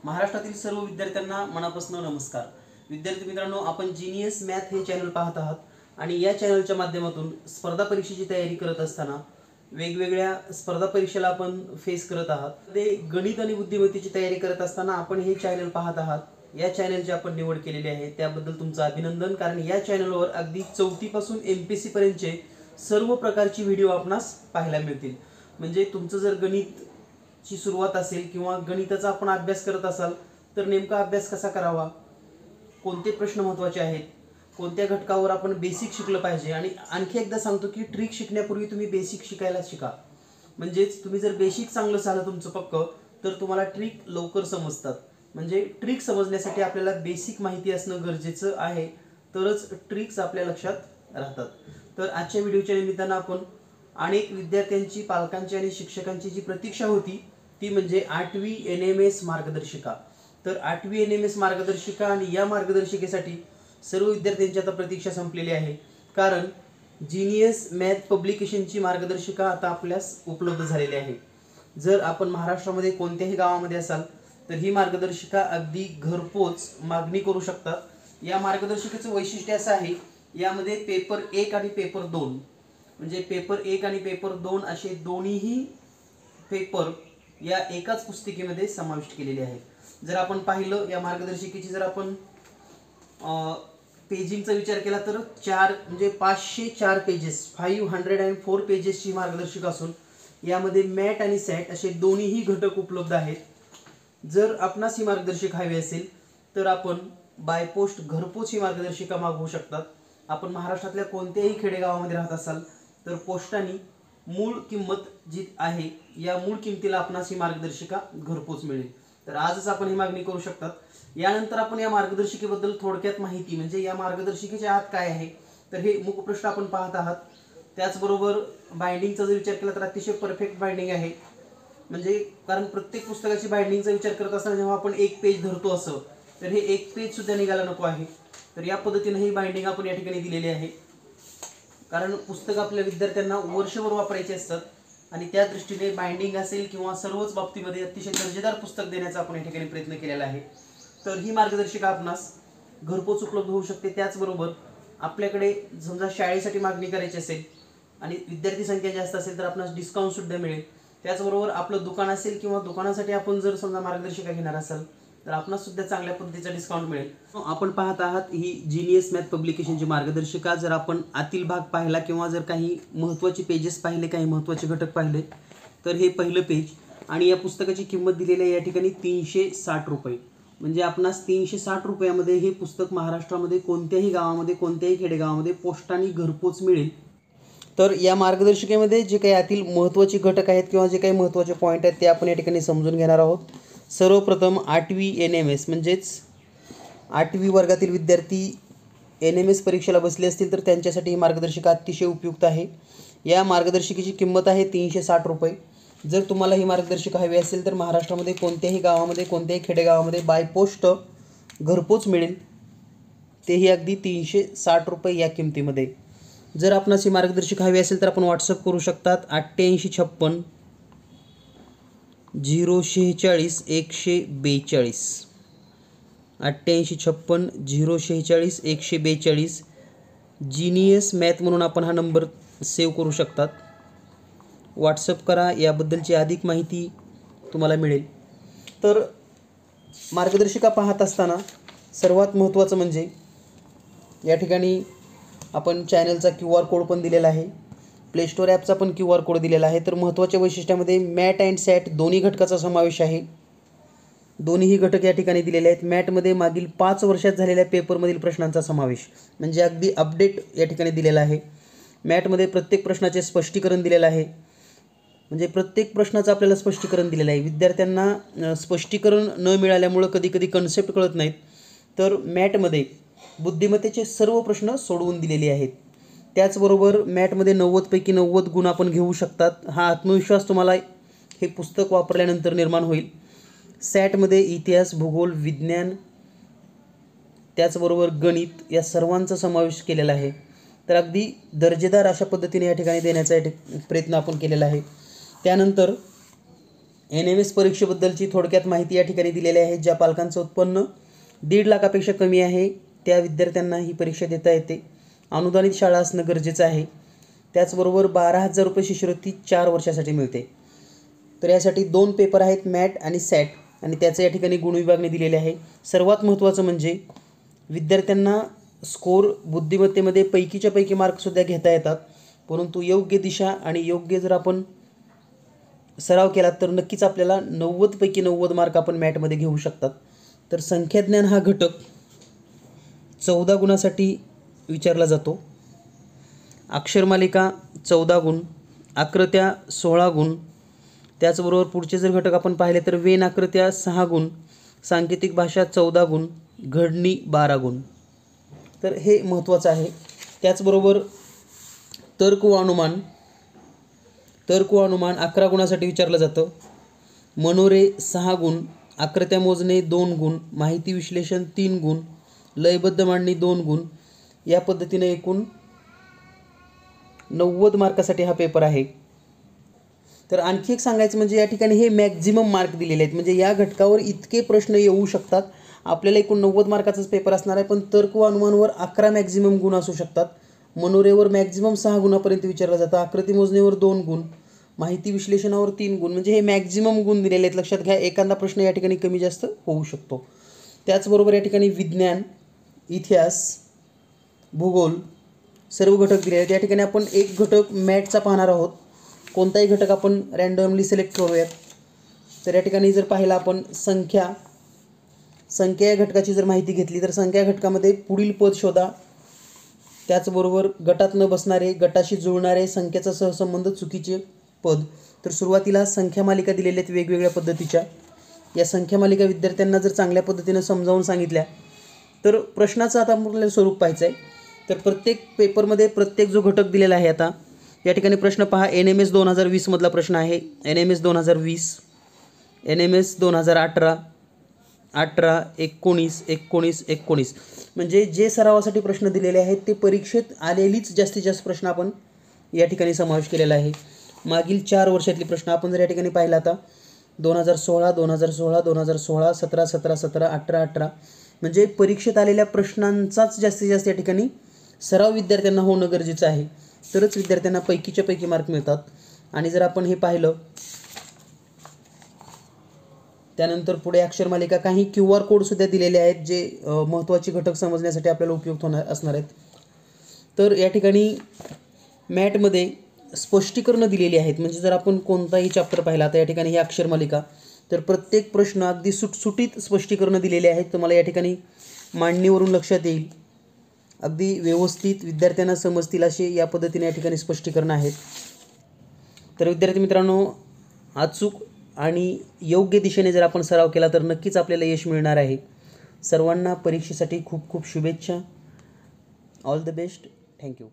महाराष्ट्रातील सर्व विद्यार्थ्यांना मनापासून नमस्कार। विद्यार्थी मित्रांनो, आपण जीनियस मॅथ हे चॅनल पाहत आहात आणि या चॅनलच्या माध्यमातून स्पर्धा परीक्षेची तयारी करत असताना वेगवेगळ्या स्पर्धा परीक्षेला आपण फेस करत आहात। ते गणित आणि बुद्धिमत्तेची तयारी करत असताना आपण हे चॅनल पाहत आहात। या चॅनलची आपण निवड केलेली आहे, त्याबद्दल तुमचं अभिनंदन। कारण या चॅनलवर अगदी 4थी पासून एमपीएससी पर्यंतचे सर्व प्रकारची व्हिडिओ आपणास पाहायला मिळतील। म्हणजे तुमचं जर गणित ची सुरुवात असेल किंवा गणिताचा आपण अभ्यास करत असाल तर नेमका अभ्यास कसा करावा, कोणते प्रश्न महत्त्वाचे आहेत, कोणत्या घटकावर आपण बेसिक शिकलं पाहिजे। आणि आणखी एकदा सांगतो की ट्रिक शिकण्यापूर्वी तुम्ही बेसिक शिकायला शिका। म्हणजेच तुम्ही जर बेसिक चांगलं झालं तुमचं पक्क तर तुम्हाला ट्रिक लवकर समजतात। म्हणजे ट्रिक समजण्यासाठी आपल्याला बेसिक माहिती असणं गरजेचं आहे, तरच ट्रिक्स आपल्या लक्षात राहतात। तर आजच्या व्हिडिओच्या निमित्तानं आपण अनेक विद्यार्थ्यांची, पालकांची आणि शिक्षकांची जी प्रतीक्षा होती ती म्हणजे 8वी एनएमएस मार्गदर्शिका। तर 8वी एनएमएस मार्गदर्शिका आणि या मार्गदर्शिकेसाठी सर्व विद्यार्थ्यांची आता प्रतीक्षा संपलेली आहे। कारण जीनियस मॅथ पब्लिकेशनची मार्गदर्शिका आता आपल्यास उपलब्ध झालेली आहे। जर आपण महाराष्ट्रामध्ये कोणत्याही गावामध्ये असाल तर ही मार्गदर्शिका अगदी घरपोच मागणी करू शकतात। या मार्गदर्शिकेचं वैशिष्ट्य असं आहे, यामध्ये पेपर 1 आणि पेपर 2 म्हणजे पेपर 1 आणि पेपर 2 असे दोन्हीही पेपर या एकाच पुस्तिकेमध्ये समाविष्ट केलेले आहेत। जर आपण पाहिलं या मार्गदर्शिकेची जर आपण पेजिंगचा विचार केला तर 4 म्हणजे 504 पेजेस 504 पेजेसची मार्गदर्शिका असून यामध्ये मॅट आणि सॅट असे दोन्हीही घटक उपलब्ध आहेत। जर आपणास ही मार्गदर्शिका हवी असेल तर आपण बाय पोस्ट घरपोच ही मार्गदर्शिका मागवू शकतात। आपण महाराष्ट्रातल्या कोणत्याही खेडेगावामध्ये राहत असाल तर पोस्टाने मूळ किंमत जी आहे या मूळ किमतीला आपणास ही मार्गदर्शिका घरपोच मिळेल। तर आजच आपण ही मागणी करू शकतात। यानंतर आपण या मार्गदर्शिकेबद्दल थोडक्यात माहिती म्हणजे या मार्गदर्शिकेच्या आत काय आहे तर हे मुखपृष्ठ आपण पाहत आहात। त्याचबरोबर बाइंडिंगचा जर विचार केला तर अतिशय परफेक्ट बाइंडिंग आहे। म्हणजे कारण प्रत्येक पुस्तकाची बाइंडिंगचा विचार करत असताना जेव्हा आपण एक पेज धरतो असं तर हे एक पेज सुद्धा निघायला नको आहे। तर या पद्धतीने ही बाइंडिंग आपण या ठिकाणी दिलेली आहे। कारण पुस्तक आपल्या विद्यार्थ्यांना वर्षभर वापरायचे असतात आणि त्या दृष्टीने बाइंडिंग असेल किंवा सर्वच बाबतीमध्ये अतिशय दर्जेदार पुस्तक देण्याचा आपण या ठिकाणी प्रयत्न केलेला आहे। तर ही मार्गदर्शिका आपणास घरपोच उपलब्ध होऊ शकते। त्याचबरोबर आपल्याकडे समजा शाळेसाठी मागणी करायची असेल आणि विद्यार्थी संख्या जास्त असेल तर आपणास डिस्काउंट सुद्धा मिळेल। त्याचबरोबर आपलं दुकान असेल किंवा दुकानासाठी आपण जर समजा मार्गदर्शिका घेणार असाल तर आपणास सुद्धा चांगल्या पद्धतीचा डिस्काउंट मिळेल। आपण पाहत आहात ही जीनियस मॅथ पब्लिकेशनची मार्गदर्शिका। जर आपण आतील भाग पाहिला किंवा जर काही महत्त्वाचे पेजेस पाहिले, काही महत्त्वाचे घटक पाहिले तर हे पहिलं पेज आणि या पुस्तकाची किंमत दिलेली आहे या ठिकाणी 360 रुपये। म्हणजे आपणास 360 रुपयामध्ये हे पुस्तक महाराष्ट्रामध्ये कोणत्याही गावामध्ये, कोणत्याही खेडेगावामध्ये पोस्टाने घरपोच मिळेल। तर या मार्गदर्शिकेमध्ये जे काही आतील महत्त्वाचे घटक आहेत किंवा जे काही महत्त्वाचे पॉईंट आहेत ते आपण या ठिकाणी समजून घेणार आहोत। सर्वप्रथम 8वी एनएमएस म्हणजेच 8वी वर्गातील विद्यार्थी एनएमएस परीक्षेला बसले असतील तर त्यांच्यासाठी ही मार्गदर्शिका अतिशय उपयुक्त आहे। या मार्गदर्शिकेची किंमत आहे 360 रुपये। जर तुम्हाला ही मार्गदर्शिका हवी असेल तर महाराष्ट्रामध्ये कोणत्याही गावामध्ये, कोणत्याही खेडेगावामध्ये बाय पोस्ट घरपोच मिळेल, तेही अगदी 360 रुपये या किमतीमध्ये। जर आपणास ही मार्गदर्शिका हवी असेल तर आपण व्हॉट्सअप करू शकतात 8856 046 142 8856 046 142 जीनियस मॅथ म्हणून आपण हा नंबर सेव्ह करू शकतात। व्हॉट्सअप करा, याबद्दलची अधिक माहिती तुम्हाला मिळेल। तर मार्गदर्शिका पाहत असताना सर्वात महत्त्वाचं म्हणजे या ठिकाणी आपण चॅनलचा QR कोड पण दिलेला आहे, प्ले स्टोअर ॲपचा पण QR कोड दिलेला आहे। तर महत्त्वाच्या वैशिष्ट्यामध्ये मॅट अँड सॅट दोन्ही घटकाचा समावेश आहे। दोन्हीही घटक या ठिकाणी दिलेले आहेत। मॅटमध्ये मागील 5 वर्षात झालेल्या पेपरमधील प्रश्नांचा समावेश म्हणजे अगदी अपडेट या ठिकाणी दिलेला आहे। मॅटमध्ये प्रत्येक प्रश्नाचे स्पष्टीकरण दिलेलं आहे, म्हणजे प्रत्येक प्रश्नाचं आपल्याला स्पष्टीकरण दिलेलं आहे। विद्यार्थ्यांना स्पष्टीकरण न मिळाल्यामुळं कधीकधी कन्सेप्ट कळत नाहीत, तर मॅटमध्ये बुद्धिमत्तेचे सर्व प्रश्न सोडवून दिलेले आहेत। त्याचबरोबर मॅटमध्ये 90 पैकी 90 गुण आपण घेऊ शकतात। हा आत्मविश्वास तुम्हाला हे पुस्तक वापरल्यानंतर निर्माण होईल। सॅटमध्ये इतिहास, भूगोल, विज्ञान त्याचबरोबर गणित या सर्वांचा समावेश केलेला आहे। तर अगदी दर्जेदार अशा पद्धतीने या ठिकाणी देण्याचा प्रयत्न आपण केलेला आहे। त्यानंतर NMS परीक्षेबद्दलची थोडक्यात माहिती या ठिकाणी दिलेली आहे. ज्या पालकांचं उत्पन्न 1.5 लाखापेक्षा कमी आहे त्या विद्यार्थ्यांना ही परीक्षा देता येते. अनुदानित शाळा असणं गरजेचं आहे. त्याचबरोबर 12,000 रुपये शिष्यवृत्ती 4 वर्षासाठी मिळते. तर यासाठी 2 पेपर आहेत, मॅट आणि सॅट, आणि त्याचं या ठिकाणी गुणविभागणी दिलेले आहे. सर्वात महत्त्वाचं म्हणजे विद्यार्थ्यांना स्कोर बुद्धिमत्तेमध्ये पैकीच्या पैकी मार्कसुद्धा घेता येतात, परंतु योग्य दिशा आणि योग्य जर आपण सराव केला तर नक्कीच आपल्याला 90 पैकी 90 मार्क आपण मॅटमध्ये घेऊ शकतात. तर संख्याज्ञान हा घटक 14 गुणासाठी विचारला जातो. अक्षरमालिका 14 गुण, आकृत्या 16 गुण, त्याचबरोबर पुढचे जर घटक आपण पाहिले तर वेन आकृत्या 6 गुण, सांकेतिक भाषा 14 गुण, घडणी 12 गुण. तर हे महत्त्वाचं आहे. त्याचबरोबर तर्क व अनुमान 11 गुणासाठी विचारलं जातं. मनोरे 6 गुण, आकृत्या मोजणे 2 गुण, माहिती विश्लेषण 3 गुण, लयबद्ध मांडणी 2 गुण. या पद्धतीने एकूण 90 मार्कासाठी हा पेपर आहे. तर आणखी एक सांगायचं म्हणजे या ठिकाणी हे मॅक्झिमम मार्क दिलेले आहेत, म्हणजे या घटकावर इतके प्रश्न येऊ शकतात. आपल्याला एकूण 90 मार्काचाच पेपर असणार आहे, पण तर्क व अनुमानवर 11 मॅक्झिमम गुण असू शकतात. मनोरेवर मॅक्झिमम 6 गुणापर्यंत विचारलं जातं. आकृती मोजणीवर 2 गुण, माहिती विश्लेषणावर 3 गुण, म्हणजे हे मॅक्झिमम गुण दिलेले आहेत. लक्षात घ्या, एखादा प्रश्न या ठिकाणी कमी जास्त होऊ शकतो. त्याचबरोबर या ठिकाणी विज्ञान, इतिहास, भूगोल सर्व घटक दिले आहेत. या ठिकाणी आपण एक घटक मॅटचा पाहणार आहोत. कोणताही घटक आपण रँडमली सिलेक्ट करूयात. तर या ठिकाणी जर पाहिलं आपण संख्या या घटकाची जर माहिती घेतली तर संख्या घटकामध्ये पुढील पद शोधा. त्याचबरोबर गटात न बसणारे, गटाशी जुळणारे, संख्येचा सहसंबंध, चुकीचे पद. तर सुरुवातीला संख्या मालिका दिलेल्या आहेत वेगवेगळ्या पद्धतीच्या. या संख्या मालिका विद्यार्थ्यांना जर चांगल्या पद्धतीने समजावून सांगितल्या तर प्रश्नाचं आता आपल्याला स्वरूप पाहायचं आहे. तर प्रत्येक पेपरमध्ये प्रत्येक जो घटक दिलेला आहे, आता या ठिकाणी प्रश्न पहा. NMS 2020 मधला प्रश्न आहे. NMS 2020, NMS 2018, 18, 19, 19, 19, म्हणजे जे सरावासाठी प्रश्न दिलेले आहेत ते परीक्षेत आलेलीच जास्तीत जास्त प्रश्न आपण या ठिकाणी समावेश केलेला आहे. मागील 4 वर्षातले प्रश्न आपण जर या ठिकाणी पाहिलं आता 2016, 2016, 2016, 17, 17, 17, 18, 18, म्हणजे परीक्षेत आलेल्या प्रश्नांचाच जास्तीत जास्त या ठिकाणी सराव विद्यार्थ्यांना होणं गरजेचं आहे, तरच विद्यार्थ्यांना पैकीच्या पैकी मार्क मिळतात. आणि जर आपण हे पाहिलं त्यानंतर पुढे अक्षरमालिका, काही QR कोडसुद्धा दिलेले आहेत जे महत्त्वाचे घटक समजण्यासाठी आपल्याला उपयुक्त होणार असणार आहेत. तर या ठिकाणी मॅटमध्ये स्पष्टीकरणं दिलेली आहेत, म्हणजे जर आपण कोणताही चॅप्टर पाहिला तर या ठिकाणी ही अक्षरमालिका, तर प्रत्येक प्रश्न अगदी सुटसुटीत स्पष्टीकरणं दिलेले आहेत. तुम्हाला या ठिकाणी मांडणीवरून लक्षात येईल, अगदी व्यवस्थित विद्यार्थ्यांना समजतील असे या पद्धतीने या ठिकाणी स्पष्टीकरण आहेत. तर विद्यार्थी मित्रांनो, अचूक आणि योग्य दिशेने जर आपण सराव केला तर नक्कीच आपल्याला यश मिळणार आहे. सर्वांना परीक्षेसाठी खूप खूप शुभेच्छा. All the best. थँक्यू.